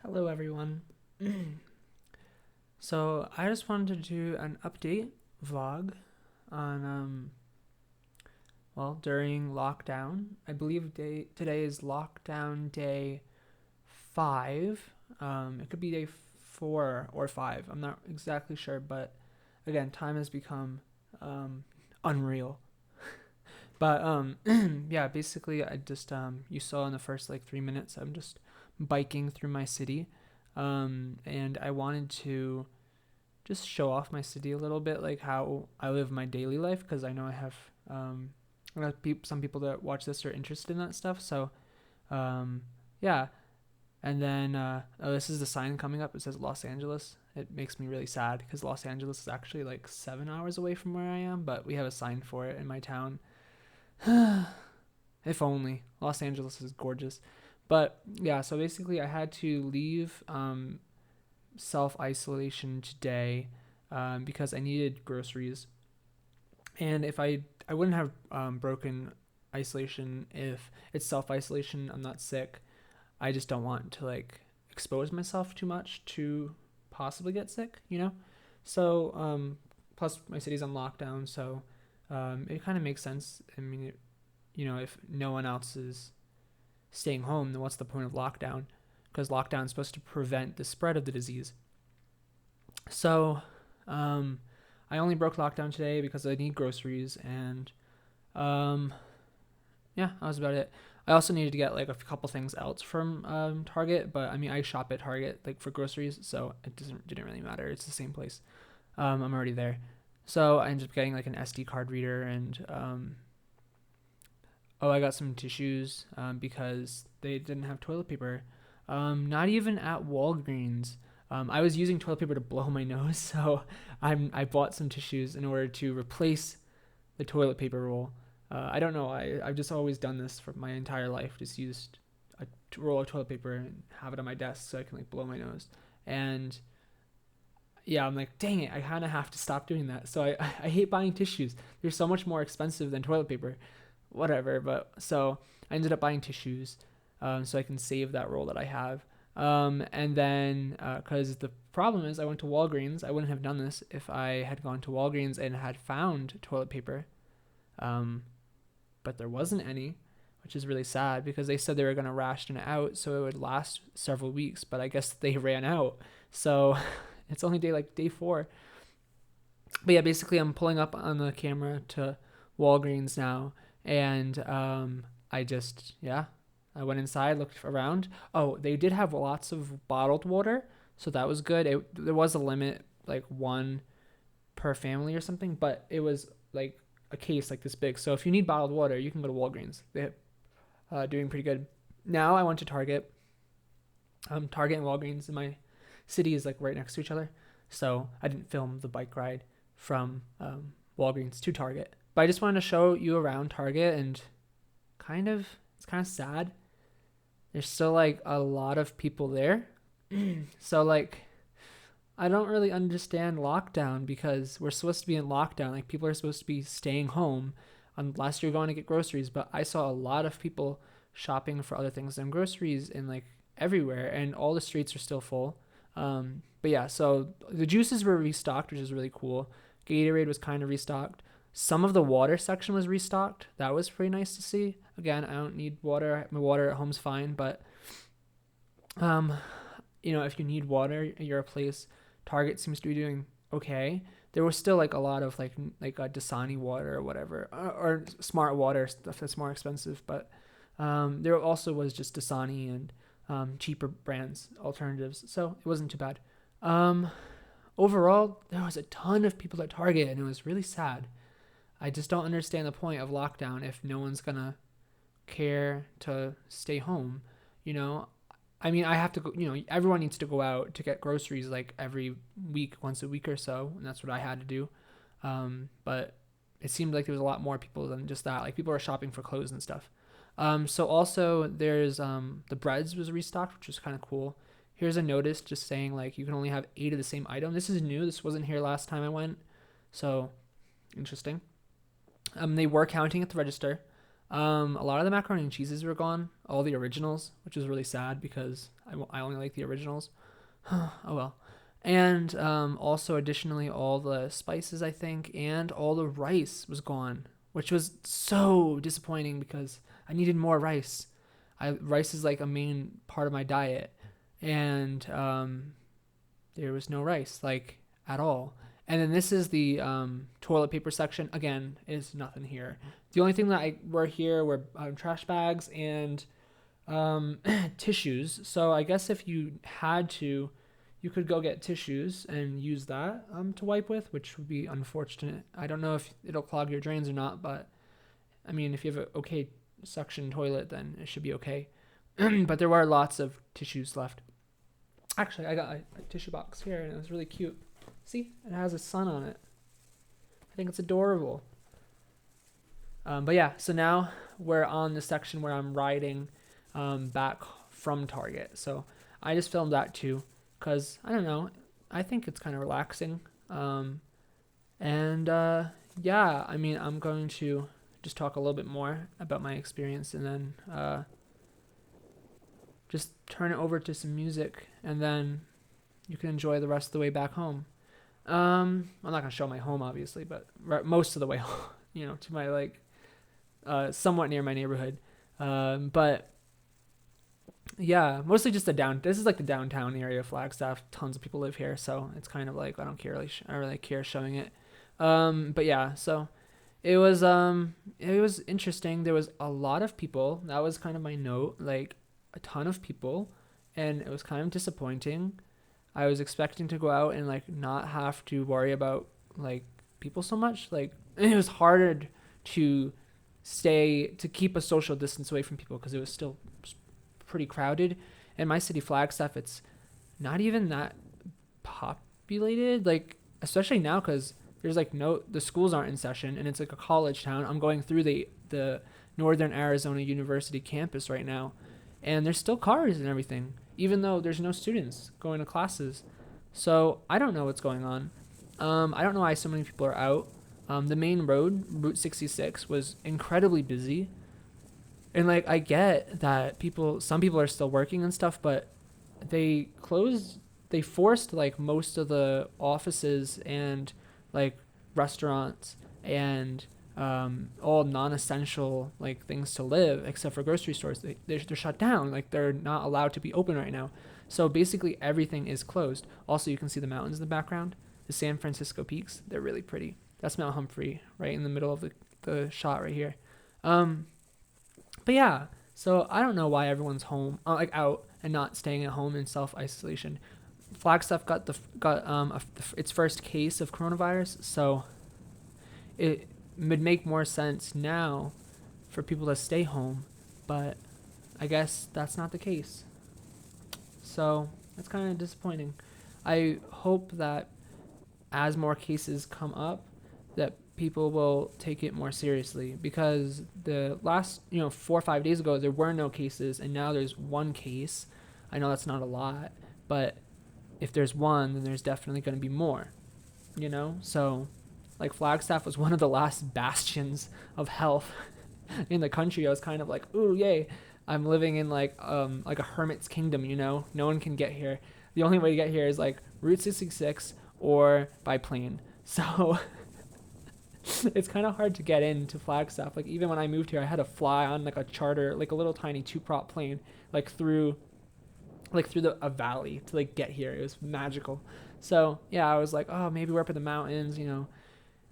Hello, everyone. So, I just wanted to do an update vlog on, during lockdown. I believe today is lockdown day 5. It could be day 4 or 5. I'm not exactly sure, but again, time has become unreal. But, yeah, basically, you saw in the first like 3 minutes, I'm just biking through my city. And I wanted to just show off my city a little bit, like how I live my daily life, because I know some people that watch this are interested in that stuff. So, yeah. And then, this is the sign coming up. It says Los Angeles. It makes me really sad because Los Angeles is actually like 7 hours away from where I am, but we have a sign for it in my town. If only. Los Angeles is gorgeous. But yeah, so basically, I had to leave self isolation today because I needed groceries, and if I wouldn't have broken isolation if it's self isolation. I'm not sick. I just don't want to like expose myself too much to possibly get sick. So plus my city's on lockdown, so it kind of makes sense. I mean, if no one else is staying home, then what's the point of lockdown? Because lockdown is supposed to prevent the spread of the disease. So, I only broke lockdown today because I need groceries, and yeah, that was about it. I also needed to get like a couple things else from Target, but I mean, I shop at Target like for groceries, so it didn't really matter. It's the same place. I'm already there, so I ended up getting like an SD card reader, and I got some tissues because they didn't have toilet paper. Not even at Walgreens. I was using toilet paper to blow my nose, so I bought some tissues in order to replace the toilet paper roll. I don't know. I've just always done this for my entire life. Just used a roll of toilet paper and have it on my desk so I can like blow my nose. And yeah, I'm like, dang it, I kind of have to stop doing that. So I hate buying tissues. They're so much more expensive than toilet paper. Whatever. But so I ended up buying tissues so I can save that roll that I have. And then, because the problem is, I went to Walgreens. I wouldn't have done this if I had gone to Walgreens and had found toilet paper. But there wasn't any, which is really sad because they said they were going to ration it out so it would last several weeks. But I guess they ran out. So it's only day 4. But yeah, basically, I'm pulling up on the camera to Walgreens now, and I went inside, looked around. Oh, they did have lots of bottled water, so that was good. There was a limit, like one per family or something, but it was like a case like this big. So if you need bottled water, you can go to Walgreens. They're doing pretty good. Now I went to Target. Target and Walgreens in my city is like right next to each other, so I didn't film the bike ride from Walgreens to Target. But I just wanted to show you around Target, and it's kind of sad. There's still like a lot of people there. So like I don't really understand lockdown because we're supposed to be in lockdown. Like people are supposed to be staying home unless you're going to get groceries. But I saw a lot of people shopping for other things than groceries and like everywhere, and all the streets are still full. But yeah, so the juices were restocked, which is really cool. Gatorade was kind of restocked. Some of the water section was restocked. That was pretty nice to see. Again, I don't need water. My water at home's fine, but if you need water at your place, Target seems to be doing okay. There was still like a lot of like a Dasani water or whatever, or Smart Water stuff that's more expensive, but there also was just Dasani and cheaper brands alternatives, so it wasn't too bad. Overall, there was a ton of people at Target, and it was really sad. I just don't understand the point of lockdown if no one's gonna care to stay home. I mean, I have to go, everyone needs to go out to get groceries like every week, once a week or so, and that's what I had to do. But it seemed like there was a lot more people than just that. Like people were shopping for clothes and stuff. So also there's the breads was restocked, which was kind of cool. Here's a notice just saying like you can only have 8 of the same item. This is new. This wasn't here last time I went, so interesting. They were counting at the register. A lot of the macaroni and cheeses were gone, all the originals, which was really sad because I only like the originals. Oh well. And also, additionally, all the spices, I think, and all the rice was gone, which was so disappointing because I needed more rice. Rice is like a main part of my diet, and there was no rice, like, at all. And then this is the toilet paper section. Again, is nothing here. The only thing that were here were trash bags and tissues. So I guess if you had to, you could go get tissues and use that to wipe with, which would be unfortunate. I don't know if it'll clog your drains or not, but I mean, if you have an okay suction toilet, then it should be okay. But there were lots of tissues left. Actually, I got a tissue box here, and it was really cute. See, it has a sun on it. I think it's adorable. But yeah, so now we're on the section where I'm riding back from Target. So I just filmed that too, because I don't know, I think it's kind of relaxing. Yeah, I mean, I'm going to just talk a little bit more about my experience, and then just turn it over to some music, and then you can enjoy the rest of the way back home. I'm not gonna show my home, obviously, but most of the way home, to my somewhat near my neighborhood. But yeah, mostly just this is like the downtown area of Flagstaff. Tons of people live here, so it's kind of like I don't care really. I don't really care showing it. But yeah, so it was interesting. There was a lot of people. That was kind of my note, like a ton of people, and it was kind of disappointing. I was expecting to go out and like not have to worry about like people so much. Like it was harder to keep a social distance away from people because it was still pretty crowded. In my city, Flagstaff, it's not even that populated. Like especially now because there's like the schools aren't in session and it's like a college town. I'm going through the Northern Arizona University campus right now, and there's still cars and everything, even though there's no students going to classes. So I don't know what's going on. I don't know why so many people are out. The main road, Route 66, was incredibly busy. And like I get that some people are still working and stuff, but they forced like most of the offices and like restaurants and all non-essential like things to live except for grocery stores. They're shut down. Like they're not allowed to be open right now. So basically everything is closed. Also, you can see the mountains in the background, the San Francisco peaks. They're really pretty. That's Mount Humphrey right in the middle of the shot right here. But yeah, so I don't know why everyone's home, like out and not staying at home in self-isolation. Flagstaff got its first case of coronavirus, so it would make more sense now for people to stay home, but I guess that's not the case. So that's kind of disappointing. I hope that as more cases come up, that people will take it more seriously, because the last 4 or 5 days ago there were no cases, and now there's one case. I know that's not a lot, but if there's one, then there's definitely going to be more, so like Flagstaff was one of the last bastions of health in the country. I was kind of like, ooh, yay, I'm living in like a hermit's kingdom. No one can get here. The only way to get here is like Route 66 or by plane. So it's kind of hard to get into Flagstaff. Like even when I moved here, I had to fly on like a charter, like a little tiny 2-prop plane, like through a valley to like get here. It was magical. So yeah, I was like, oh, maybe we're up in the mountains.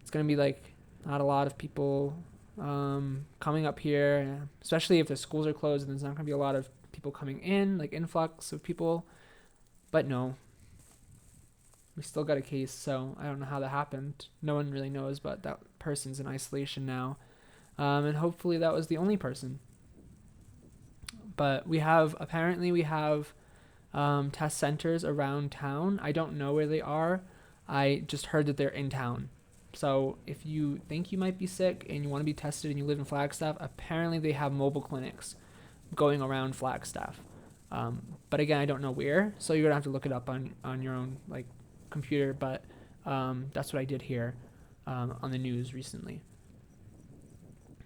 It's gonna be like not a lot of people coming up here, especially if the schools are closed, and there's not gonna be a lot of people coming in, like influx of people. But no, we still got a case, so I don't know how that happened. No one really knows, but that person's in isolation now. And hopefully that was the only person. But we have test centers around town. I don't know where they are. I just heard that they're in town. So if you think you might be sick and you want to be tested and you live in Flagstaff, apparently they have mobile clinics going around Flagstaff. But again, I don't know where, so you're gonna have to look it up on your own like computer. But that's what I did hear on the news recently.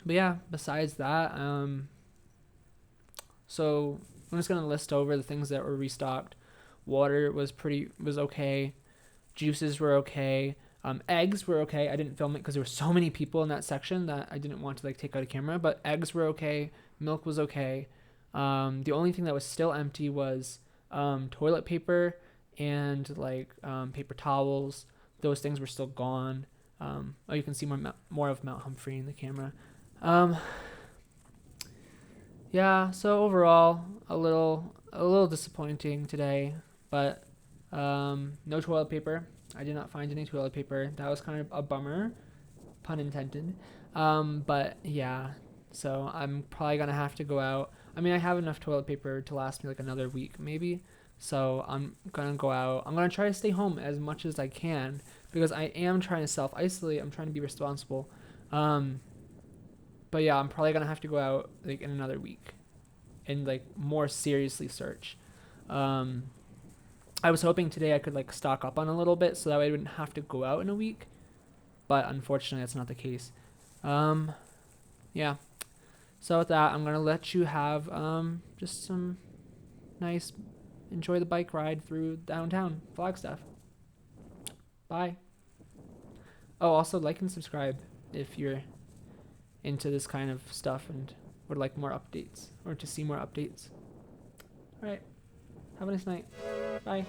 But yeah, besides that, so I'm just gonna list over the things that were restocked. Water was okay. Juices were okay. Eggs were okay. I didn't film it because there were so many people in that section that I didn't want to like take out a camera. But eggs were okay. Milk was okay. The only thing that was still empty was toilet paper and like paper towels. Those things were still gone. Oh, you can see more of Mount Humphrey in the camera. Yeah. So overall, a little disappointing today, but no toilet paper. I did not find any toilet paper. That was kind of a bummer, pun intended. But yeah, so I'm probably gonna have to go out. I mean, I have enough toilet paper to last me like another week, maybe. So I'm gonna go out. I'm gonna try to stay home as much as I can because I am trying to self isolate. I'm trying to be responsible. But yeah, I'm probably gonna have to go out like in another week and like more seriously search. I was hoping today I could like stock up on a little bit so that way I wouldn't have to go out in a week, but unfortunately that's not the case. Yeah. So with that, I'm gonna let you have just some nice enjoy the bike ride through downtown Flagstaff. Bye. Oh, also like and subscribe if you're into this kind of stuff and would like more updates or to see more updates. All right. Have a nice night. Bye.